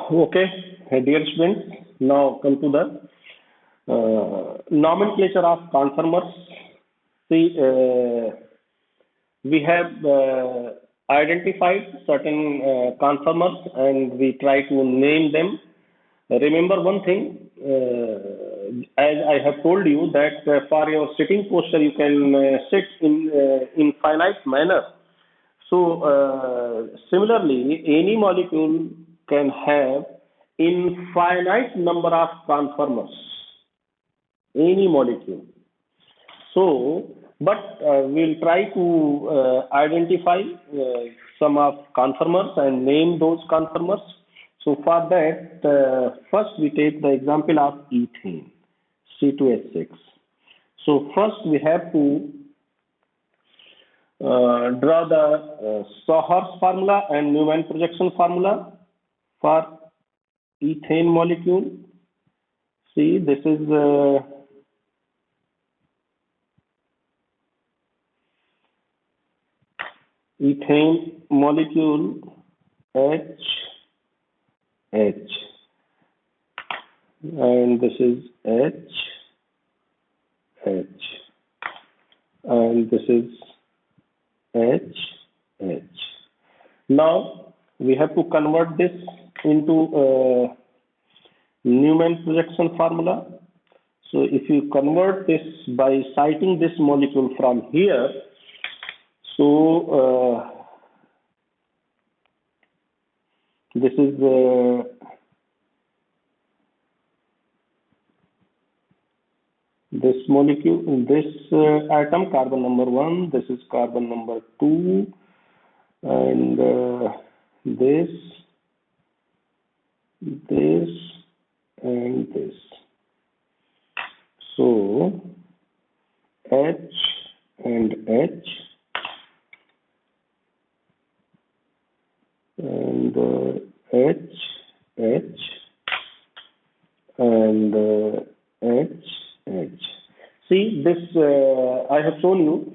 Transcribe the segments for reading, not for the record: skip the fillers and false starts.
Okay, dear students, now come to the nomenclature of conformers. See, we have identified certain conformers and we try to name them. Remember one thing, as I have told you that for your sitting posture, you can sit in finite manner. So, similarly, any molecule can have infinite number of conformers, any molecule. So, but we'll try to identify some of conformers and name those conformers. So, for that, first we take the example of ethane, C2H6. So, first we have to draw the Sohor's formula and Newman projection formula for ethane molecule. See, this is ethane molecule H, and this is H, and this is H. Now we have to convert this into Newman projection formula. So if you convert this by citing this molecule from here, so this is this molecule, this atom, carbon number 1, this is carbon number 2, and this, and this. So H and H, and H, and H. See, this I have shown you.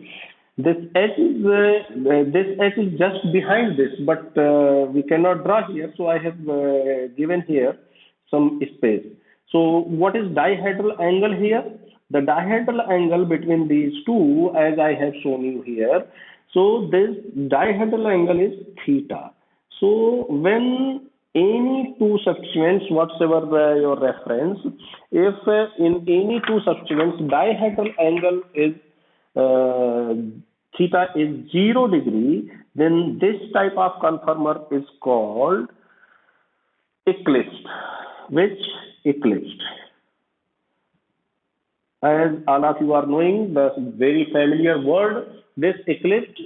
This H is just behind this, but we cannot draw here. So I have given here some space. So what is dihedral angle here? The dihedral angle between these two, as I have shown you here. So this dihedral angle is theta. So when any two substituents, whatsoever your reference, if in any two substituents dihedral angle is theta is 0 degree, then this type of conformer is called eclipsed. Which eclipsed? As all of you are knowing, the very familiar word, this eclipsed,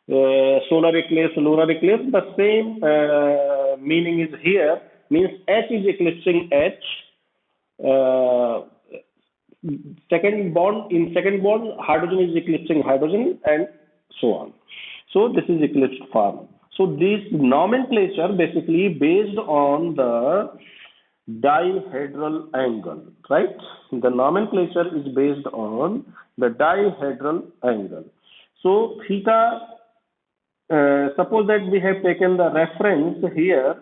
solar eclipse, lunar eclipse, the same meaning is here, means H is eclipsing H, second bond, hydrogen is eclipsing hydrogen, and so on. So this is eclipsed form. So this nomenclature basically based on the dihedral angle, right? The nomenclature is based on the dihedral angle. So theta, suppose that we have taken the reference here,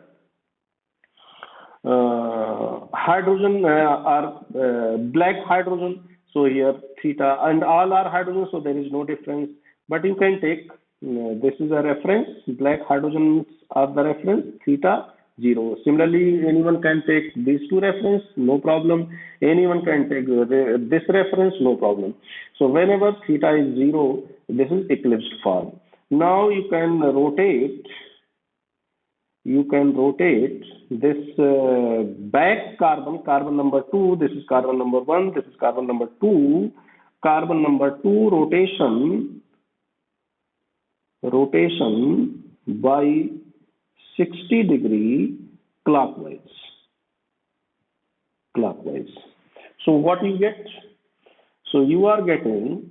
hydrogen are black hydrogen, so here theta, and all are hydrogen, so there is no difference. But you can take this is a reference, black hydrogens are the reference, theta 0. Similarly, anyone can take these two reference, no problem. Anyone can take this reference, no problem. So whenever theta is 0, this is eclipsed form. Now you can rotate this back carbon number 2, this is carbon number 1, this is carbon number 2, rotation by 60 degree clockwise. So what you get? So you are getting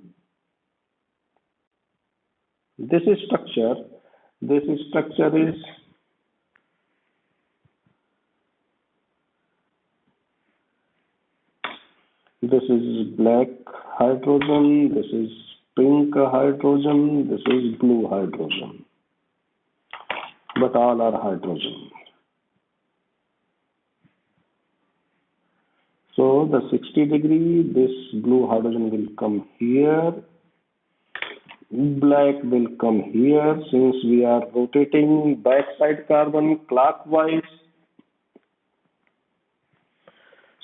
this is structure. This structure is this is black hydrogen, this is pink hydrogen, this is blue hydrogen, but all are hydrogen. So the 60 degree, this blue hydrogen will come here, black will come here. Since we are rotating backside carbon clockwise,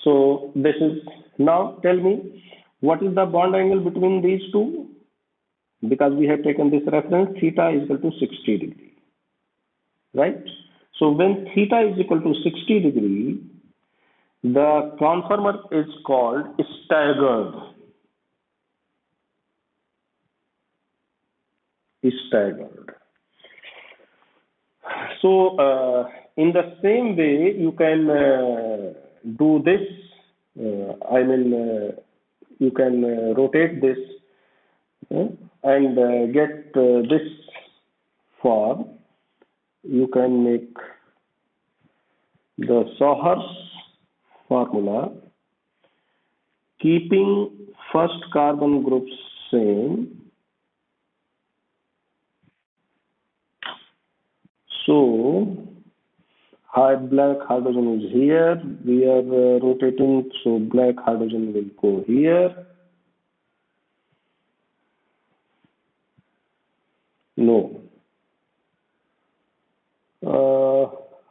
so this is, now tell me, what is the bond angle between these two? Because we have taken this reference, theta is equal to 60 degree, right? So when theta is equal to 60 degree, the conformer is called staggered. Staggered. So in the same way, you can do this. You can rotate this and get this form. You can make the Sauer's formula, keeping first carbon group same. So black hydrogen is here. We are rotating, so black hydrogen will go here. No.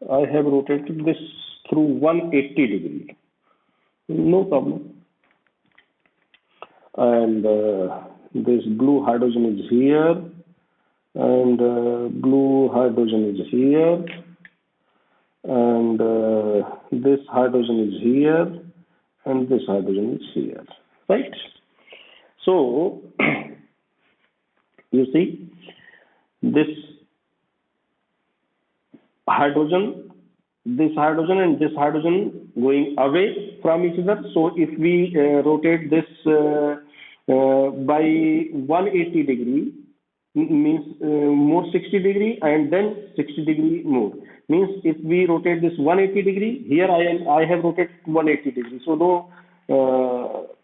I have rotated this through 180 degree. No problem. And this blue hydrogen is here, and blue hydrogen is here, and this hydrogen is here, and this hydrogen is here, right? So you see this hydrogen, and this hydrogen going away from each other. So if we rotate this by 180 degree, means more 60 degree and then 60 degree more. Means if we rotate this 180 degree, here I have rotated 180 degree. So no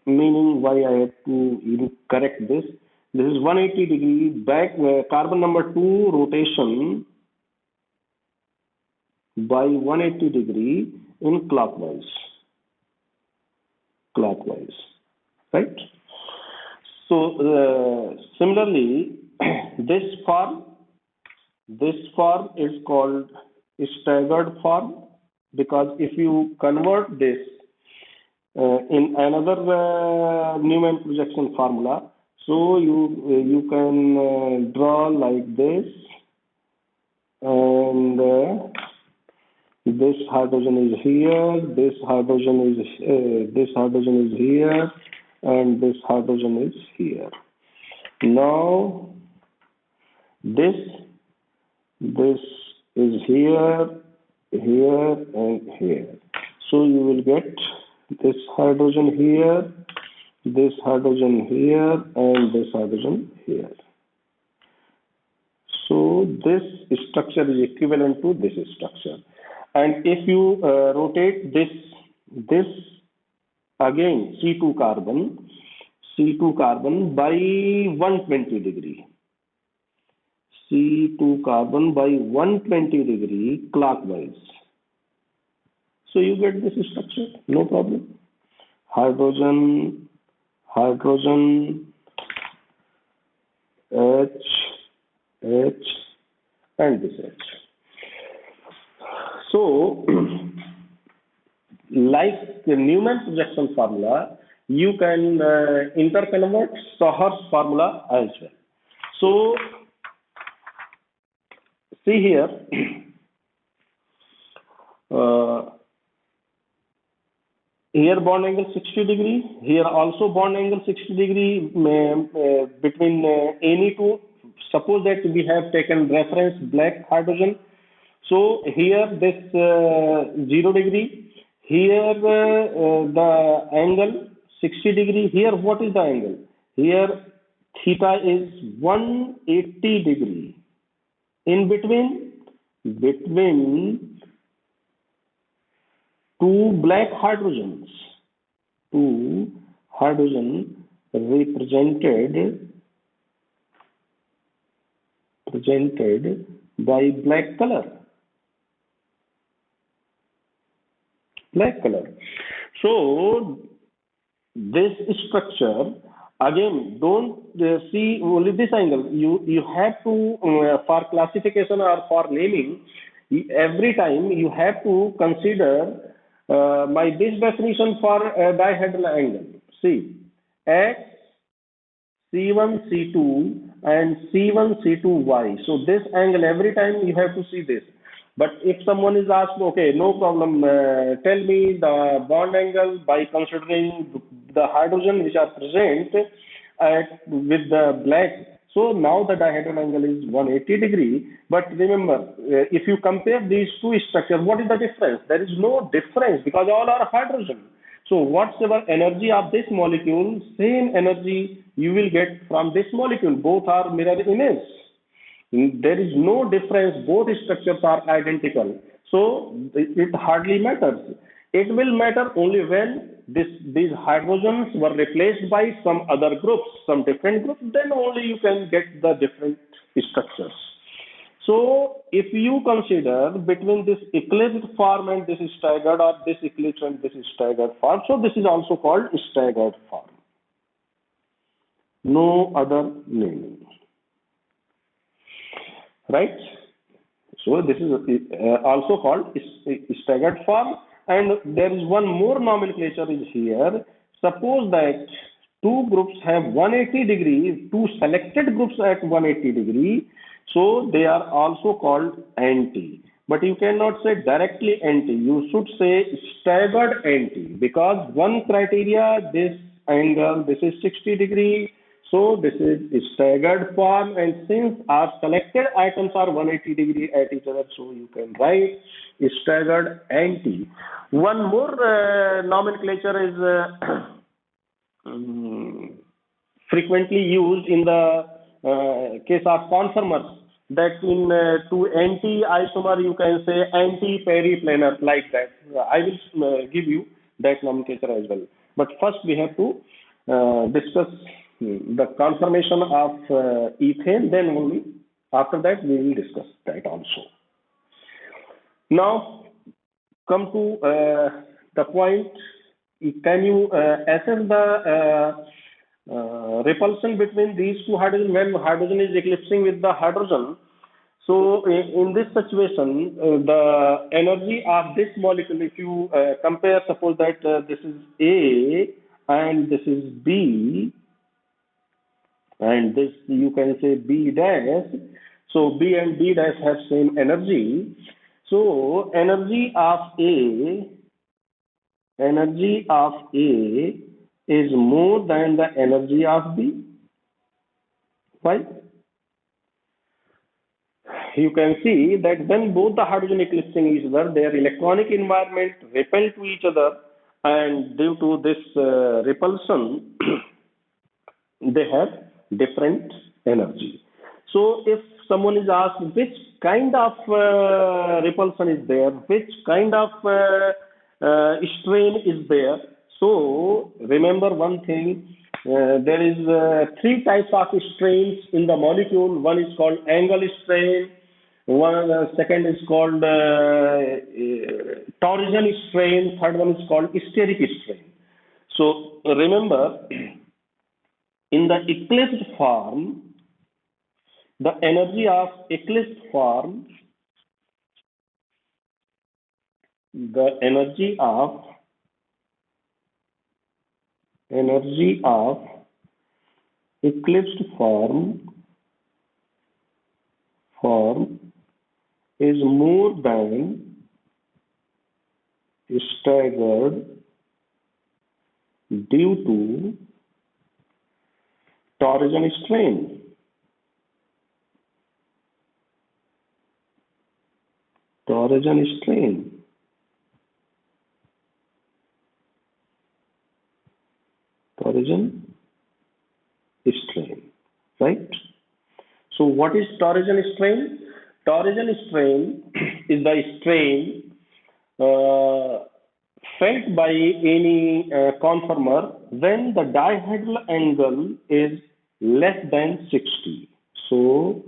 meaning why I have to even correct this. This is 180 degree back, carbon number 2 rotation by 180 degree in clockwise, right? So similarly, this form is called staggered form, because if you convert this in another Newman projection formula, so you can draw like this, and this hydrogen is here, this hydrogen is here, and this hydrogen is here. Now this is here, and here. So you will get this hydrogen here, this hydrogen here, and this hydrogen here. So this structure is equivalent to this structure. And if you rotate this again, C2 carbon by 120 degree. C2 carbon by 120 degree clockwise. So you get this structure, no problem. Hydrogen, H, and this H. So, like the Newman projection formula, you can interconvert Sauer's formula as well. So, see here, here bond angle 60 degree, here also bond angle 60 degree between any two. Suppose that we have taken reference black hydrogen. So here this 0 degree, here the angle 60 degree, here what is the angle? Here theta is 180 degree. In between two black hydrogens, two hydrogen represented by black color. So this structure, again, don't see only this angle. You have to for classification or for naming, every time you have to consider my this definition for a dihedral angle. See, x C1 C2 and C1 C2y. So this angle, every time you have to see this. But if someone is asked, okay, no problem, tell me the bond angle by considering the hydrogen which are present with the black. So now the dihedral angle is 180 degree. But remember, if you compare these two structures, what is the difference? There is no difference because all are hydrogen. So whatever energy of this molecule, same energy you will get from this molecule. Both are mirror image. There is no difference. Both structures are identical. So it hardly matters. It will matter only when these hydrogens were replaced by some other groups, some different groups. Then only you can get the different structures. So if you consider between this eclipsed form and this staggered, or this eclipse and this staggered form, so this is also called staggered form. No other naming. Right? So this is also called staggered form. And there is one more nomenclature is here. Suppose that two groups have 180 degree, two selected groups at 180 degree. So they are also called anti. But you cannot say directly anti. You should say staggered anti, because one criteria, this angle, this is 60 degree. So this is staggered form, and since our selected items are 180 degree at each other, so you can write staggered anti. One more nomenclature is frequently used in the case of conformers, that in to anti-isomer you can say anti-periplanar, like that. I will give you that nomenclature as well. But first we have to discuss the conformation of ethane, then only after that we will discuss that also. Now come to the point. Can you assess the repulsion between these two hydrogen when hydrogen is eclipsing with the hydrogen? So in this situation, the energy of this molecule, if you compare, suppose that this is A and this is B, and this you can say B dash. So B and B dash have same energy. So energy of A is more than the energy of B. Why? You can see that when both the hydrogen eclipsing each other, their electronic environment repel to each other, and due to this repulsion, they have different energy. So if someone is asked which kind of repulsion is there, which kind of strain is there, so remember one thing, there is three types of strains in the molecule. One is called angle strain, one second is called torsion strain, third one is called steric strain. So remember, in the eclipsed form, the energy of eclipsed form, the energy of eclipsed form is more than staggered due to torsion strain. Torsion strain. Torsion strain, right? So what is torsion strain? Torsion strain is the strain felt by any conformer when the dihedral angle is less than 60. So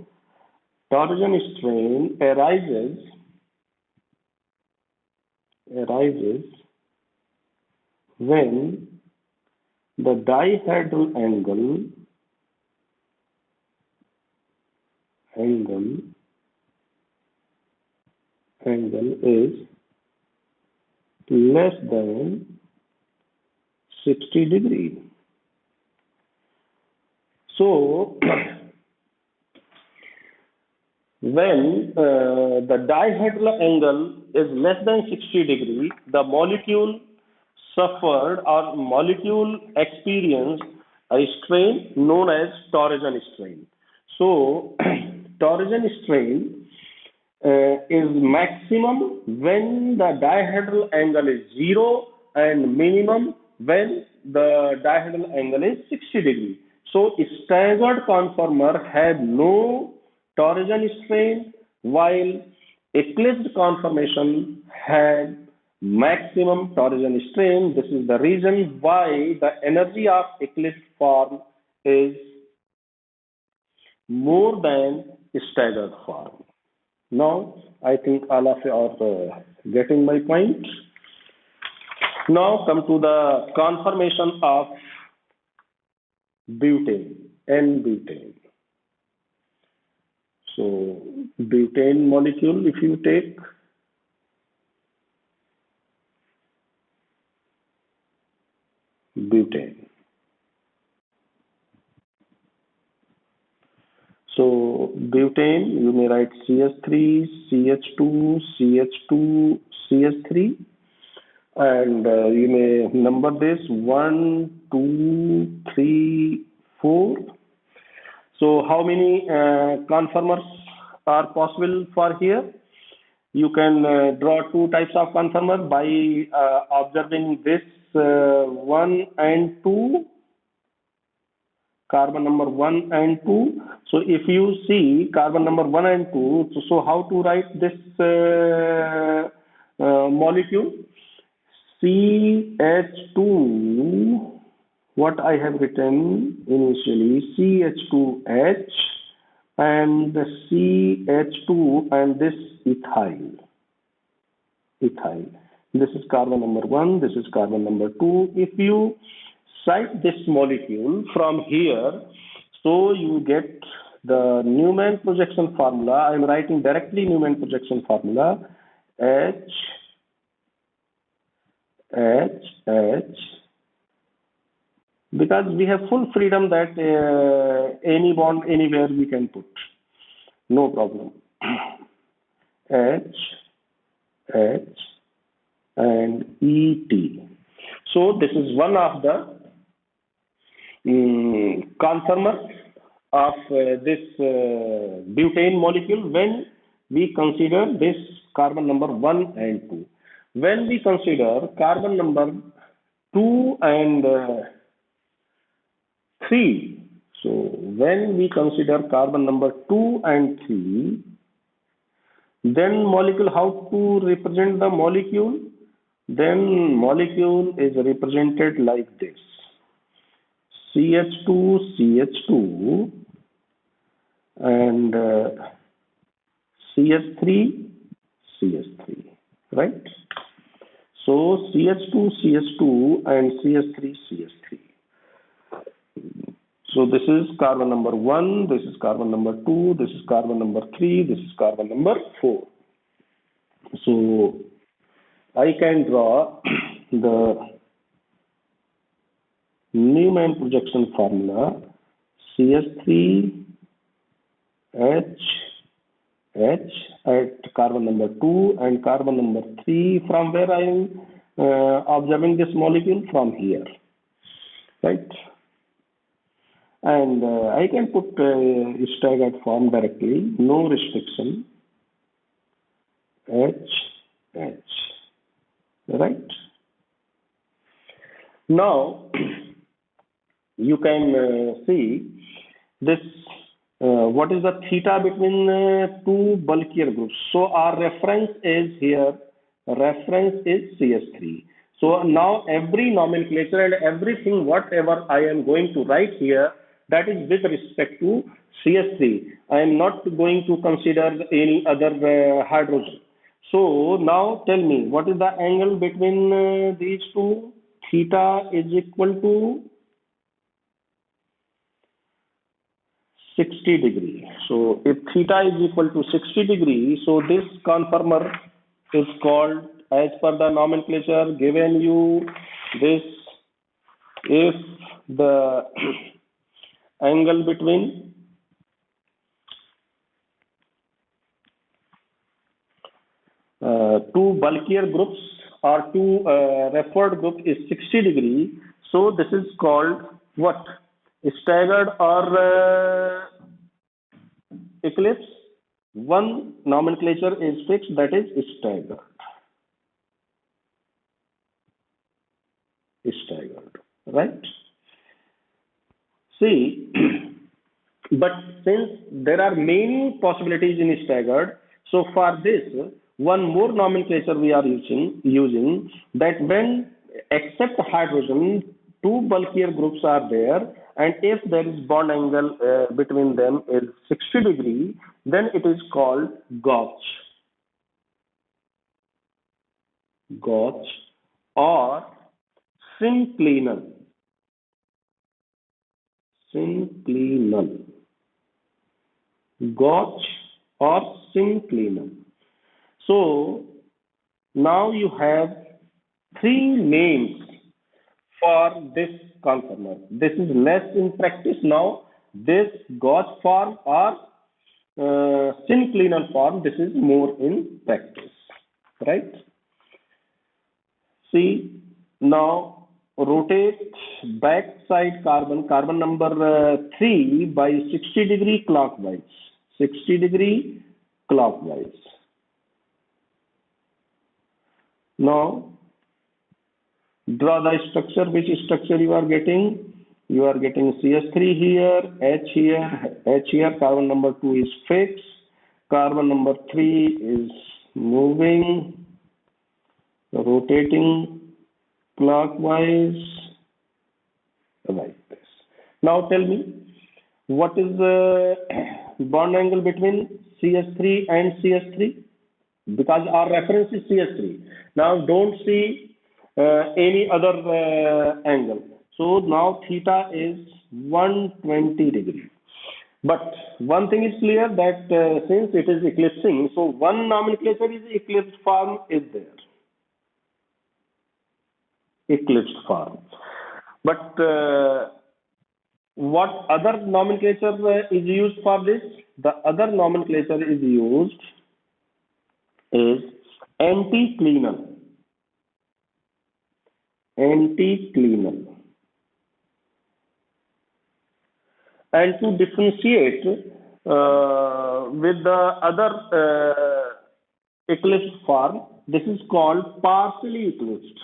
torsion strain arises when the dihedral angle is less than 60 degree. So when the dihedral angle is less than 60 degree, the molecule suffered or molecule experienced a strain known as torsion strain. So torsion strain is maximum when the dihedral angle is 0 and minimum when the dihedral angle is 60 degree. So staggered conformer had no torsion strain while eclipsed conformation had maximum torsion strain. This is the reason why the energy of eclipsed form is more than staggered form. Now, I think all of you are getting my point. Now, come to the conformation of butane, N-butane. So, butane molecule, if you take butane. So, butane, you may write CH3, CH2, CH2, CH3, and you may number this 1, 2, 3, 4. So, how many conformers are possible for here? You can draw two types of conformer by observing this 1 and 2, carbon number 1 and 2. So if you see carbon number 1 and 2, so how to write this molecule? CH2, what I have written initially, CH2H and the CH2 and this ethyl. This is carbon number 1, this is carbon number 2. If you cite this molecule from here, so you get the Newman projection formula. I am writing directly Newman projection formula, H, because we have full freedom that any bond anywhere we can put, no problem. H, and ET. So this is one of the conformer of this butane molecule when we consider this carbon number 1 and 2. When we consider carbon number 2 and 3, so when we consider carbon number 2 and 3, then molecule, how to represent the molecule? Then molecule is represented like this. CH2, CH2 and CH3, CH3, right? So CH2, CH2 and CH3, CH3. So this is carbon number 1, this is carbon number 2, this is carbon number 3, this is carbon number 4. So I can draw the Newman projection formula CH3 H at carbon number 2 and carbon number 3 from where I am observing this molecule from here, right? And I can put staggered form directly, no restriction, H, right? Now, you can see this, what is the theta between two bulkier groups. So our reference is here, reference is CH3. So now every nomenclature and everything, whatever I am going to write here, that is with respect to CH3. I am not going to consider any other hydrogen. So now tell me, what is the angle between these two theta is equal to 60 degree. So if theta is equal to 60 degree, so this conformer is called, as per the nomenclature given you, this, if the angle between two bulkier groups or two referred group is 60 degree, so this is called what? Staggered or eclipse. One nomenclature is fixed, that is staggered. Staggered, right? See, but since there are many possibilities in staggered, so for this, one more nomenclature we are using that when except hydrogen, two bulkier groups are there, and if there is bond angle between them is 60 degree, then it is called gauge. Gauge or synclinal. Synclinal. Gauge or synclinal. So now you have three names for this conformer. This is less in practice now. This gauge form or synclinal form, this is more in practice, right? See, now rotate backside carbon number 3 by 60 degree clockwise. 60 degree clockwise. Now draw the structure. Which structure you are getting? You are getting CH3 here, H here, H here. Carbon number 2 is fixed. Carbon number 3 is moving, rotating clockwise like this. Now tell me, what is the bond angle between CH3 and CH3? Because our reference is CH3. Now don't see any other angle. So now theta is 120 degree. But one thing is clear that since it is eclipsing, so one nomenclature is eclipsed form is there. Eclipsed form. But what other nomenclature is used for this? The other nomenclature is used is anticlinal. Anticlinal. And to differentiate with the other eclipsed form, this is called partially eclipsed.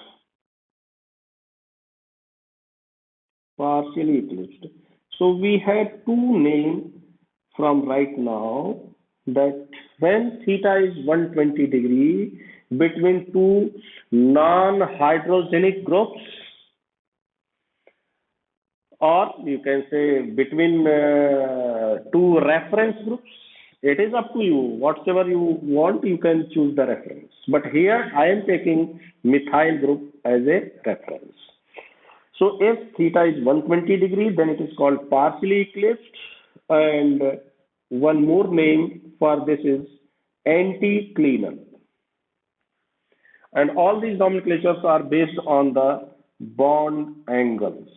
Partially eclipsed. So we have two names from right now, that when theta is 120 degree between two non-hydrogenic groups, or you can say between two reference groups, it is up to you. Whatever you want, you can choose the reference. But here I am taking methyl group as a reference. So if theta is 120 degree, then it is called partially eclipsed, and one more name for this is anticlinal. And all these nomenclatures are based on the bond angles.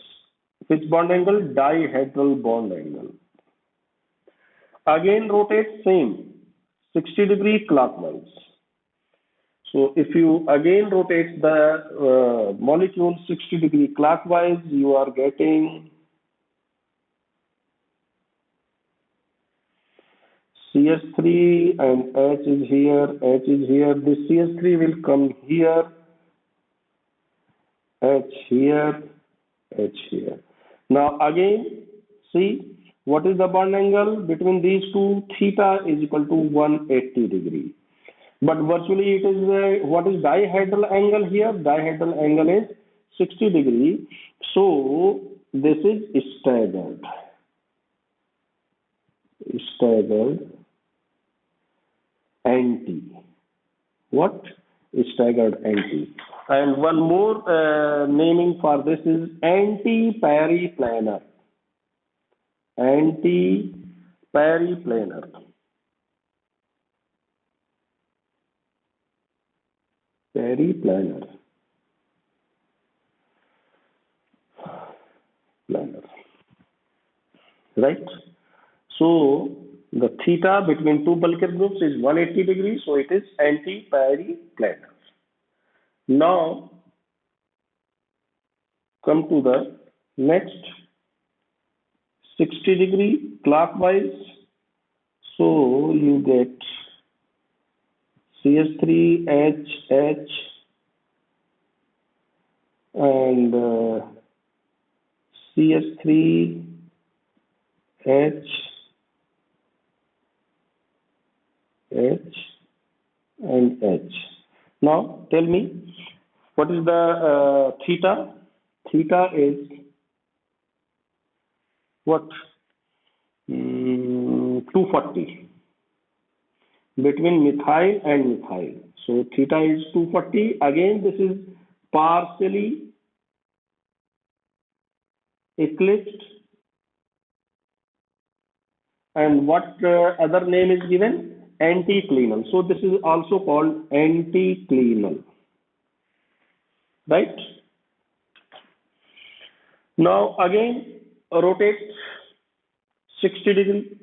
Which bond angle? Dihedral bond angle. Again rotate same, 60 degree clockwise. So if you again rotate the molecule 60 degree clockwise, you are getting CH3 and H is here, H is here. This CH3 will come here, H here, H here. Now again, see what is the bond angle between these two? Theta is equal to 180 degree. But virtually it is what is dihedral angle here? Dihedral angle is 60 degree. So this is staggered. Staggered anti. What? Staggered anti. And one more naming for this is anti-periplanar. Anti-periplanar. Periplanar. Planar. Right? So the theta between two bulkhead groups is 180 degrees, so it is anti-periplanar. Now come to the next 60-degree clockwise. So you get CS3HH and CS3H H and H. Now tell me, what is the theta? Theta is what? 240 between methyl and methyl. So theta is 240. Again, this is partially eclipsed. And what other name is given? Anticlinal. So this is also called anticlinal. Right? Now again, rotate 60 degree.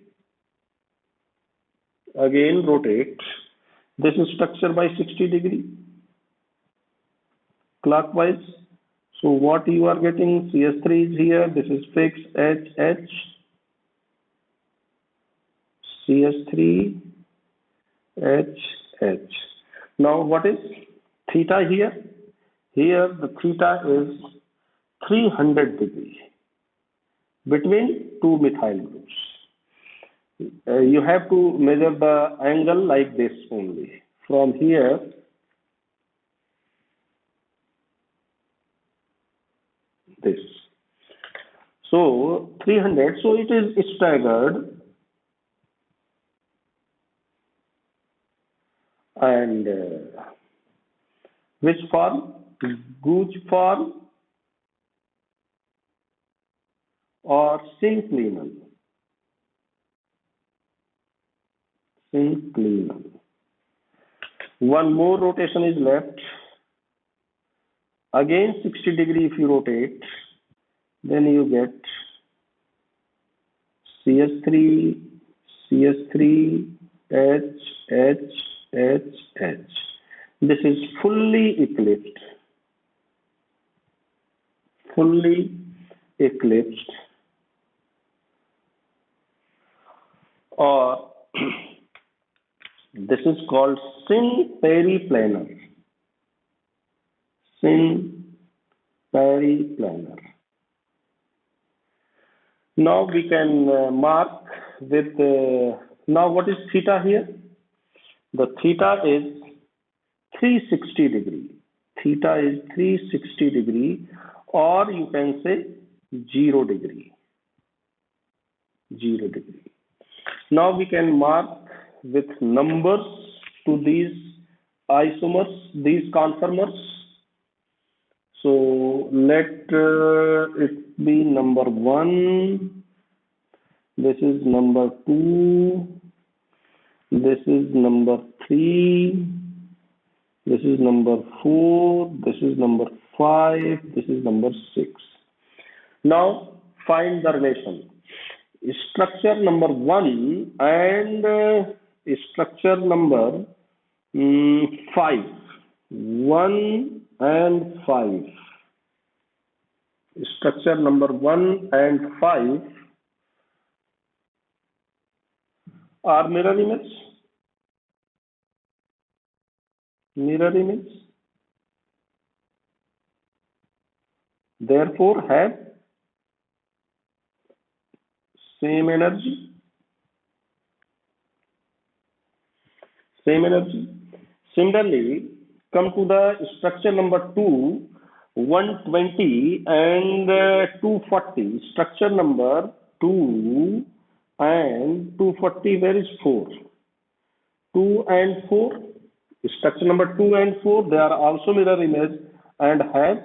Again, rotate. This is structure by 60 degree clockwise. So what you are getting? CS3 is here. This is fixed HH. CS3 HH. Now what is theta here? Here the theta is 300 degree between two methyl groups. You have to measure the angle like this only. From here, this. So 300, so it is staggered. And which form? Gooch form or synclinal? Synclinal. One more rotation is left. Again 60 degree if you rotate, then you get CS3, CS3, H, H, H, H. This is fully eclipsed. Fully eclipsed. Or this is called syn-periplanar. Syn-periplanar. Now we can mark with, now what is theta here? The theta is 360 degree. Theta is 360 degree, or you can say 0 degree. 0 degree. Now we can mark with numbers to these isomers, these conformers. So let it be number 1. This is number 2. This is number 3. This is number 4. This is number 5. This is number 6. Now find the relation. Structure number 1 and structure number 5. 1 and 5. Structure number 1 and 5 are mirror image. Mirror image. Therefore have same energy. Same energy. Similarly, come to the structure number 2, 120 and 240. Structure number 2 and 240, where is 4? 2 and 4. Structure number 2 and 4, they are also mirror image. and have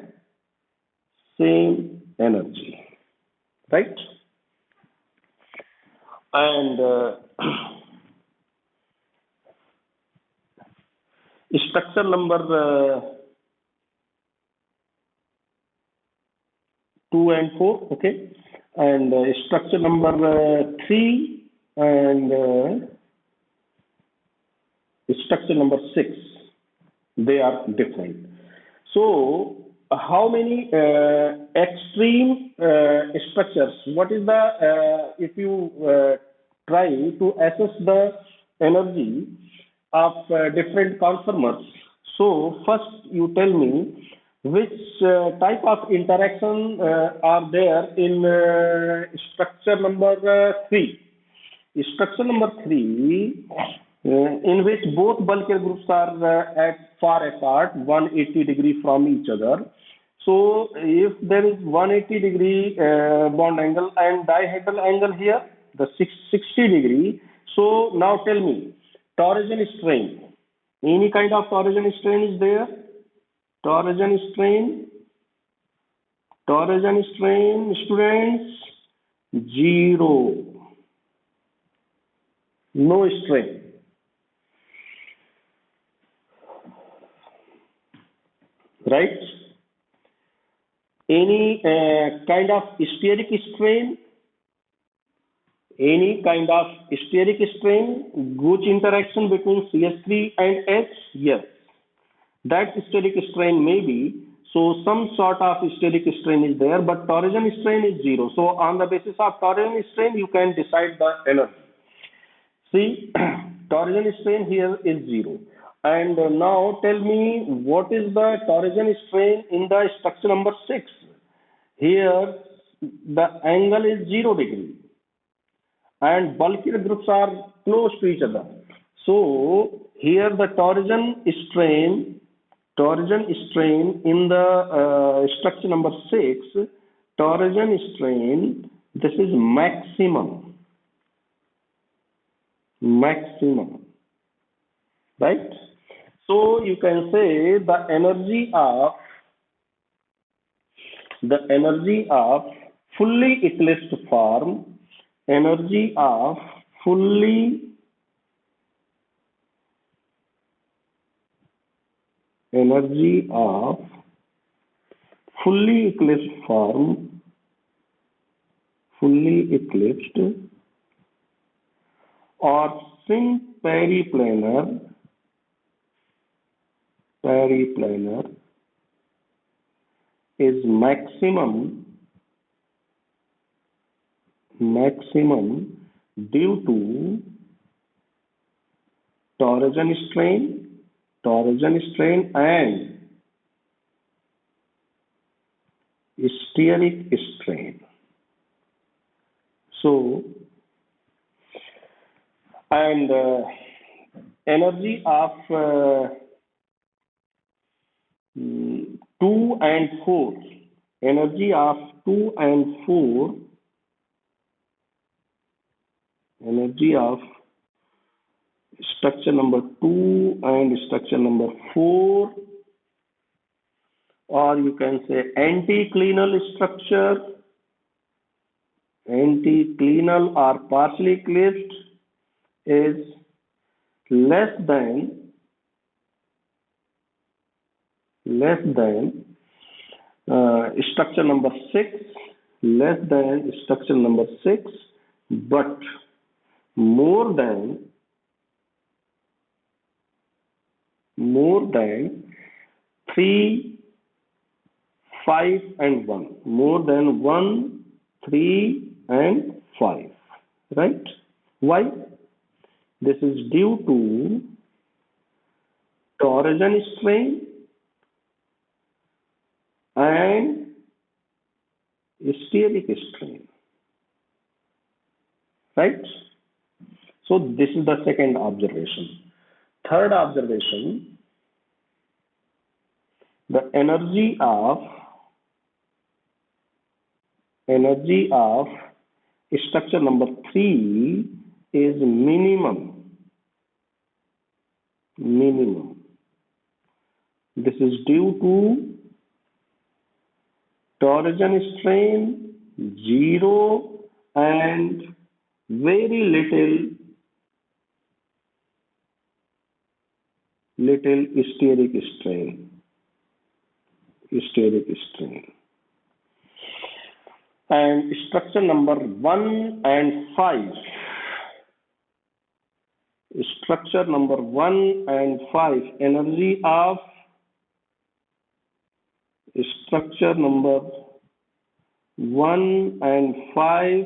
same energy, right? And structure number 2 and 4, okay, and structure number 3 and structure number 6, they are different. So, how many extreme structures? What is the if you try to assess the energy of different conformers? So, first you tell me which type of interaction are there in structure number 3. Structure number 3, in which both bulk groups are at far apart, 180 degree from each other. So if there is 180 degree bond angle and dihedral angle here, the 60 degree. So now tell me, torsion strain. Any kind of torsion strain is there? Torsion strain, students, zero, no strain. Right? Any kind of steric strain, Gooch interaction between CH3 and H, yes. That steric strain may be, so some sort of steric strain is there, but torsion strain is zero. So on the basis of torsion strain, you can decide the energy. See, torsion strain here is zero. And now tell me what is the torsion strain in the structure number 6. Here the angle is 0 degree and bulkier groups are close to each other. So here the torsion strain in the structure number 6, torsion strain, this is maximum, right? So you can say the energy of fully eclipsed form, energy of fully eclipsed form, or periplanar is maximum due to torsion strain and steric strain. So, and energy of 2 and 4, energy of structure number 2 and structure number 4, or you can say anticlinal structure, anticlinal or partially eclipsed, is less than structure number 6, but more than 3, 5 and 1, more than 1, 3 and 5, right? Why? This is due to torsion strain and steric strain, right? So this is the second observation. Third observation, the energy of structure number 3 is minimum. This is due to Torsion strain 0 and very little steric strain. And structure number 1 and 5. Structure number 1 and 5. Energy of structure number 1 and 5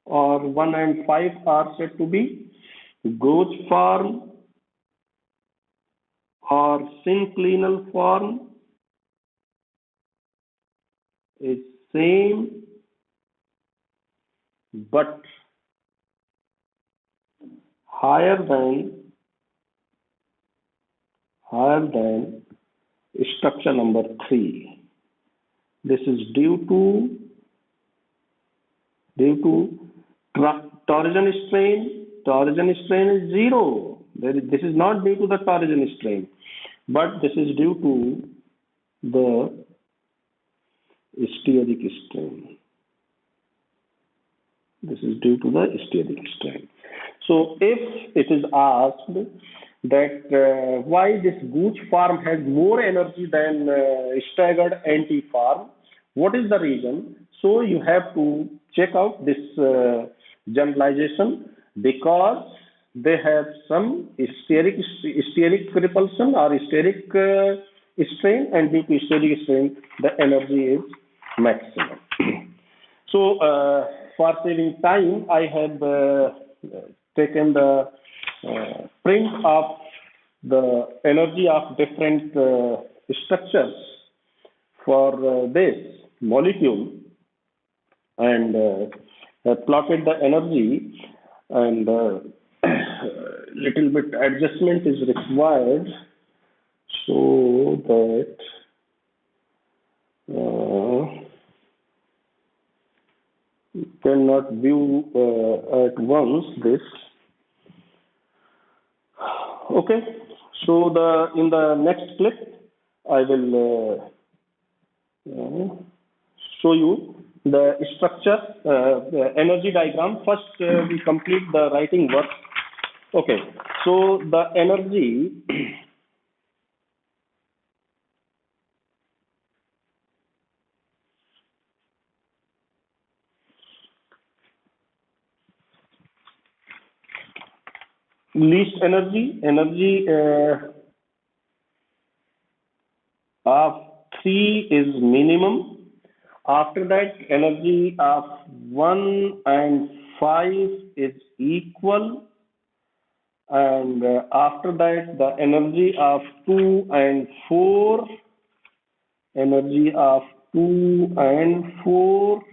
or 1 and 5 are said to be gauge form or synclinal form is same but higher than structure number 3. This is due to torsion strain. Torsion strain is 0. This is not due to the torsion strain, but this is due to the steric strain. This is due to the steric strain. So if it is asked that why this gauge form has more energy than staggered anti-form, what is the reason? So you have to check out this generalization, because they have some steric repulsion or steric strain, and due to steric strain the energy is maximum. So for saving time, I have taken the print of the energy of different structures for this molecule, and plotted the energy, and little bit adjustment is required so that you cannot view at once this. Okay, so in the next clip I will show you the structure, the energy diagram. First we complete the writing work. Okay, so the energy least energy of 3 is minimum. After that, energy of 1 and 5 is equal, and after that the energy of 2 and 4, energy of 2 and 4,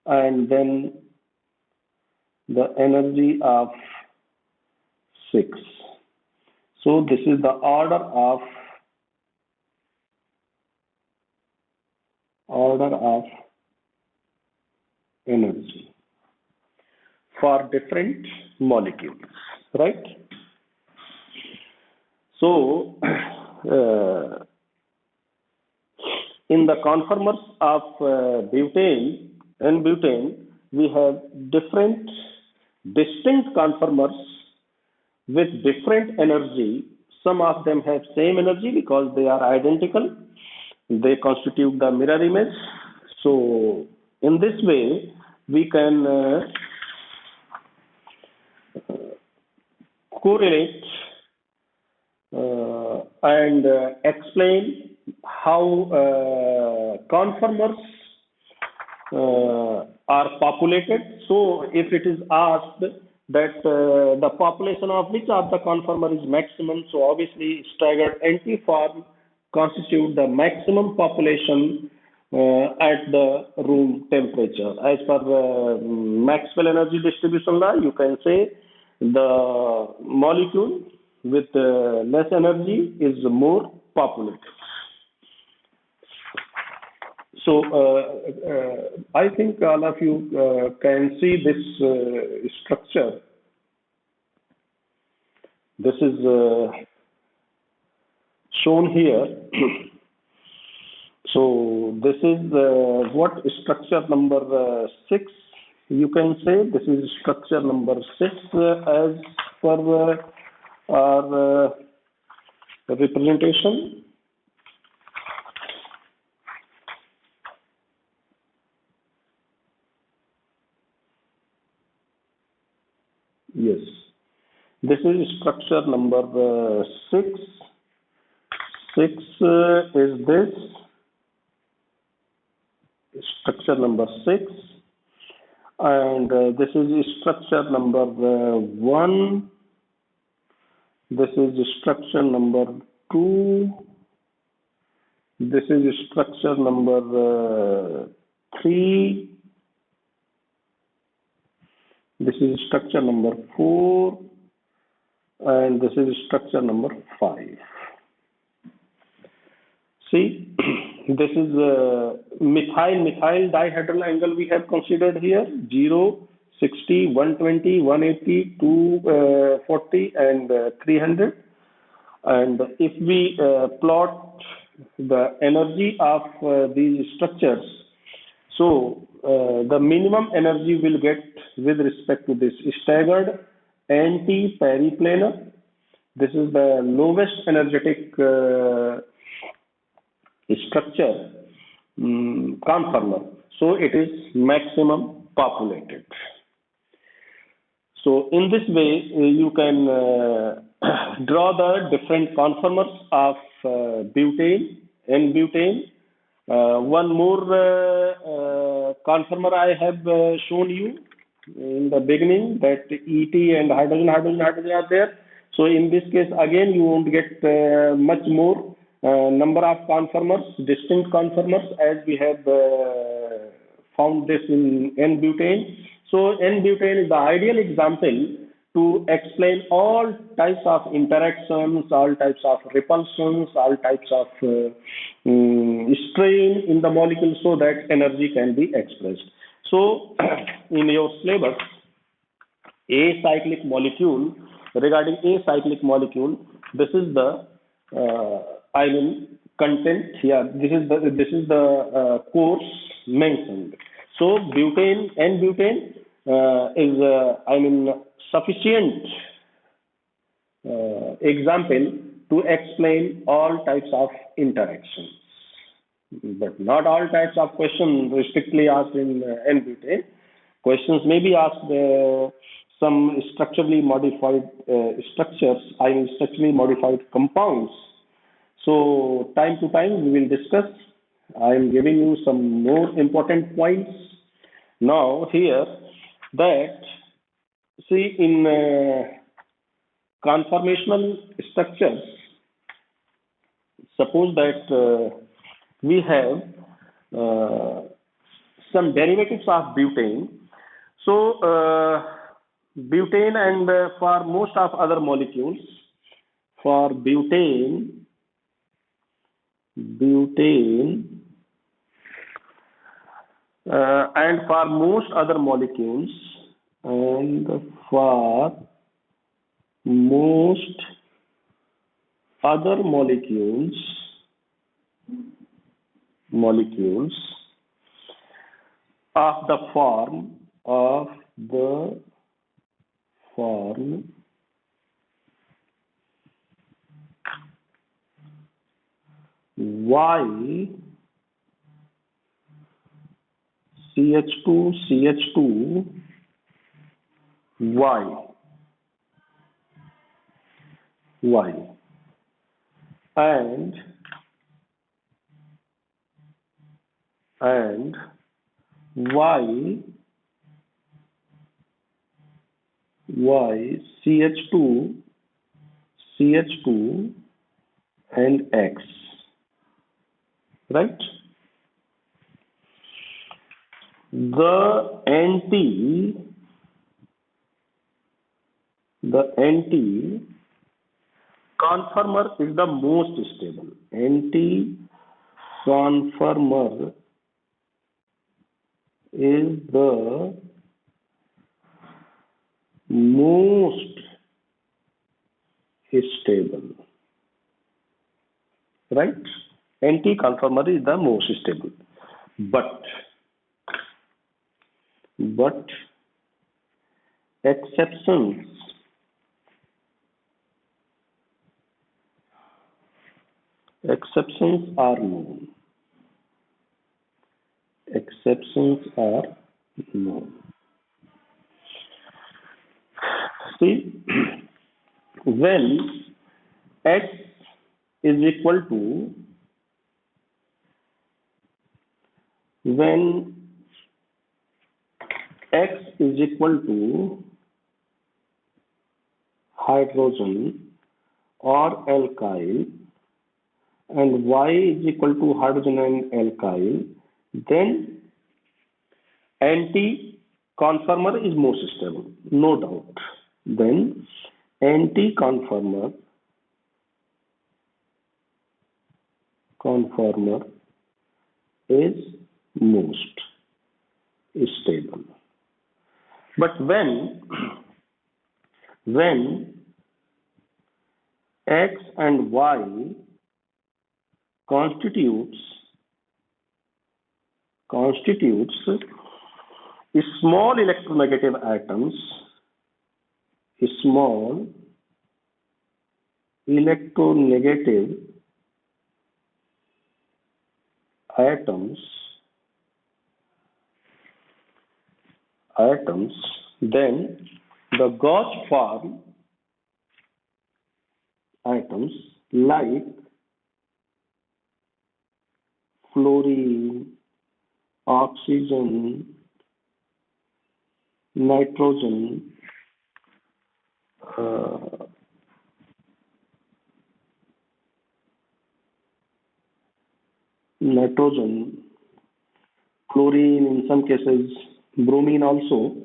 and then the energy of 6. So this is the order of energy for different molecules, right? So in the conformers of butane and butane, we have different distinct conformers with different energy. Some of them have same energy because they are identical. They constitute the mirror image. So in this way, we can correlate and explain how conformers are populated. So if it is asked that the population of which of the conformer is maximum, so obviously staggered antiform constitute the maximum population at the room temperature. As per Maxwell energy distribution law, you can say the molecule with less energy is more populated. So I think all of you can see this structure. This is shown here. So this is what structure number 6, you can say. This is structure number 6 as per our representation. Yes, this is structure number 6. 6 is this structure number 6, and this is structure number 1. This is structure number 2. This is structure number 3. This is structure number 4, and this is structure number 5. See, this is methyl dihedral angle we have considered here: 0, 60, 120, 180, 240, and 300. And if we plot the energy of these structures, so the minimum energy will get with respect to this staggered anti-periplanar. This is the lowest energetic structure conformer. So it is maximum populated. So in this way, you can draw the different conformers of butane and butane. One more conformer I have shown you in the beginning, that ET and hydrogen are there. So in this case, again, you won't get much more number of conformers, distinct conformers, as we have found this in N-butane. So N-butane is the ideal example to explain all types of interactions, all types of repulsions, all types of strain in the molecule, so that energy can be expressed. So in your syllabus, acyclic molecule, regarding acyclic molecule, this is the content here. This is the course mentioned. So butane and butane is sufficient example to explain all types of interactions, but not all types of questions strictly asked in N-butane. Questions may be asked some structurally modified structures, structurally modified compounds. So time to time we will discuss. I am giving you some more important points now here, that see, in conformational structures, suppose that we have some derivatives of butane. So butane, and for most of other molecules, for butane, and for most other molecules, and for most other molecules of the form Y CH2 CH2 Y and Y CH2 CH2 and X, right? The anti conformer is the most stable. Anti-conformer is the most stable, right? Anti-conformer is the most stable. But exceptions exceptions are known. Exceptions are known. See, when x is equal to when x is equal to hydrogen or alkyl and y is equal to hydrogen and alkyl, then anti-conformer is most stable, no doubt. Then anti-conformer is most stable. But when x and y constitutes small electronegative atoms, small electronegative atoms, then the Gauss form atoms like fluorine, oxygen, nitrogen, chlorine, in some cases bromine also,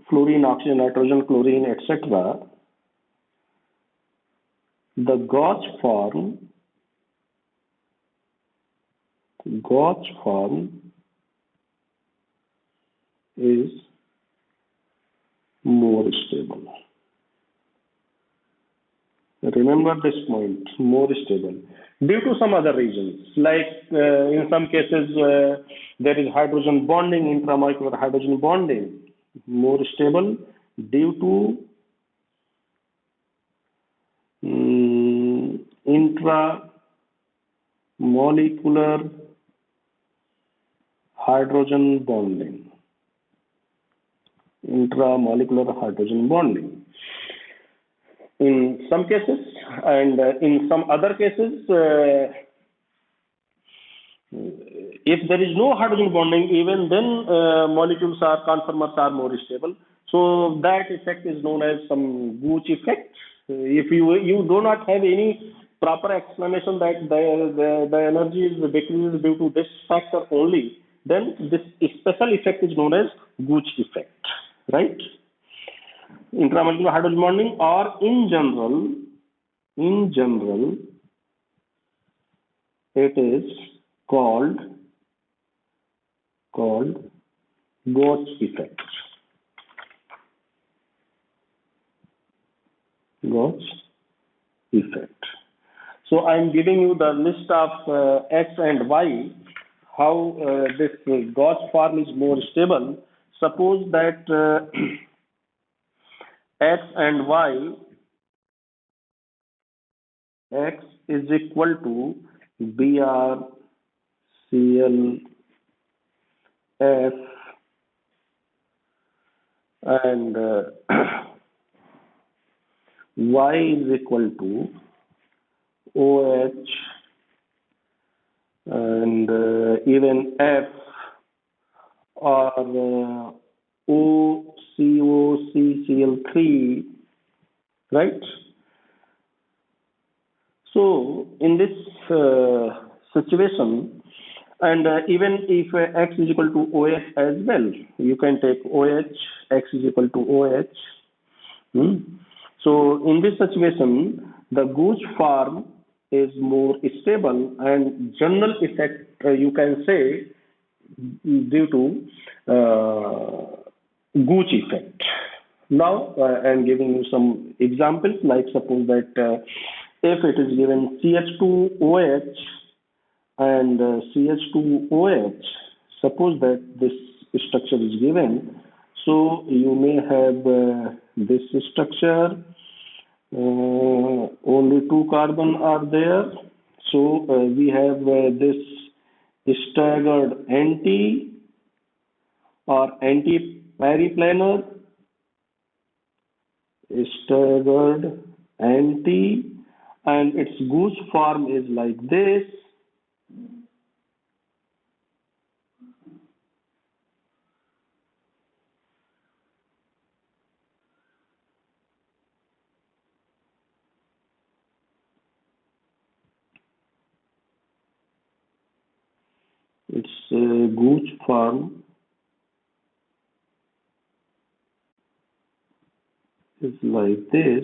fluorine, oxygen, nitrogen, chlorine, etc. The Gauss form is more stable. Remember this point, more stable. Due to some other reasons, like in some cases there is hydrogen bonding, intramolecular hydrogen bonding, more stable due to intramolecular hydrogen bonding. In some cases, and in some other cases, if there is no hydrogen bonding, even then conformers are more stable. So that effect is known as some Gooch effect. If you do not have any proper explanation that the energy is decreased due to this factor only, then this special effect is known as Gooch effect, right? Intramolecular hydrogen bonding, or in general, it is called Gauch effect. So I am giving you the list of x and y, how this Gauch form is more stable. Suppose that x and y, x is equal to BrCl F and y is equal to OH and even F or OCOCCl3, right? So in this situation, and even if x is equal to OH as well, you can take OH, x is equal to OH. So in this situation, the Gooch form is more stable, and general effect you can say due to Gooch effect. Now I am giving you some examples, like suppose that If it is given CH2OH and CH2OH, suppose that this structure is given, so you may have this structure, only two carbon are there. So we have this staggered anti or anti-periplanar, staggered anti, and its goose form is like this. Its goose form is like this.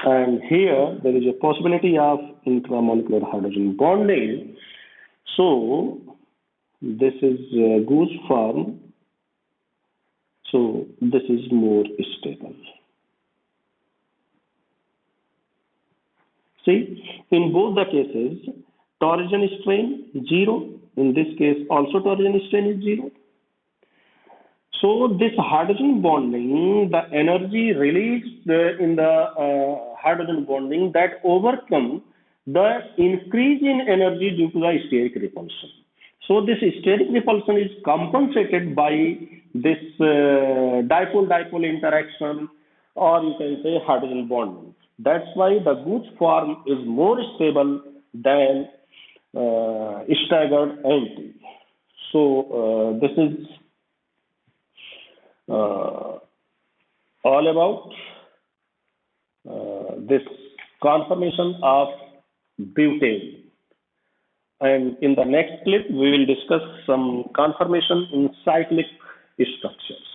And here there is a possibility of intramolecular hydrogen bonding. So this is goose form. So this is more stable. See, in both the cases, torsion strain 0. In this case, also torsion strain is 0. So this hydrogen bonding, the energy released in the hydrogen bonding that overcome the increase in energy due to the steric repulsion. So this steric repulsion is compensated by this dipole-dipole interaction, or you can say hydrogen bonding. That's why the Gooch form is more stable than staggered anti. So this is all about this conformation of butane. And in the next clip, we will discuss some conformation in cyclic structures.